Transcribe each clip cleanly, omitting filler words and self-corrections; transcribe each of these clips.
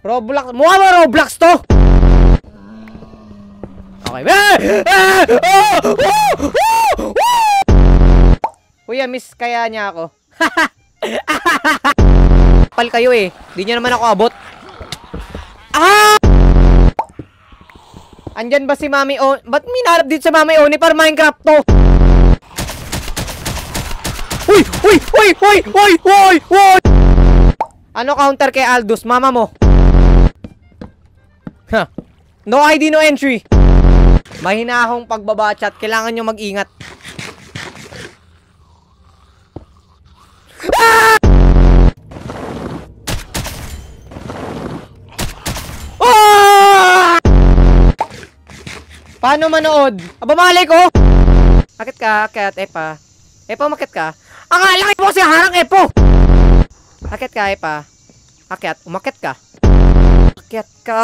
Roblox. Mukha mo Roblox to. Okay. Kuya, miss kaya niya ako. Pal kayo eh. Di niya naman ako abot. Ah! Andyan ba si Mami O? Ba't minarap dito sa Mami Oni para Minecraft to? Uy! Uy! Uy! Uy! Uy! Uy! Uy! Ano counter kay Aldous? Mama mo. Huh. No ID, no entry. Mahina akong pagbaba chat. Kailangan nyo mag-ingat. Ah! Ah! Paano manood? Aba, malay ko! Akit ka, akit, Epa. Epa, umakit ka. Ang laki mo si harang, Epo! Akit ka, Epa. Akit, umakit ka. Akit ka!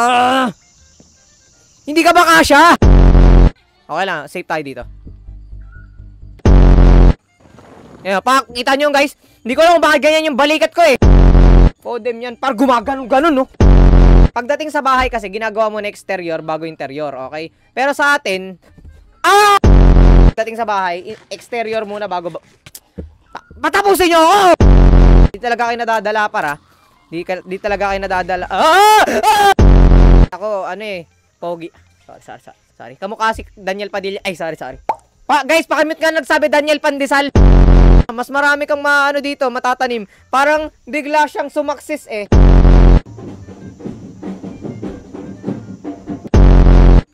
Hindi ka ba kasya? Okay lang, safe tayo dito. Ayan, kita nyo guys. Hindi ko alam kung bakit ganyan yung balikat ko eh. Podem yan, par gumagano-ganon no. Pagdating sa bahay kasi, ginagawa mo na exterior bago interior, okay? Pero sa atin, pagdating sa bahay, exterior muna bago patapusin nyo ako! Di talaga kayo nadadala para. Di talaga kayo nadadala. Ako, ano eh, pogi. Sorry. Kamukha si Daniel Padilla. Ay, sorry. Guys, pakimute nga nagsabi Daniel Pandesal. Mas marami kang maano dito, matatanim. Parang bigla siyang sumaksis eh.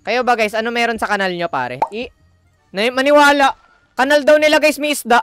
Kayo ba guys, ano meron sa kanal nyo pare? Maniwala. Kanal daw nila guys, may isda.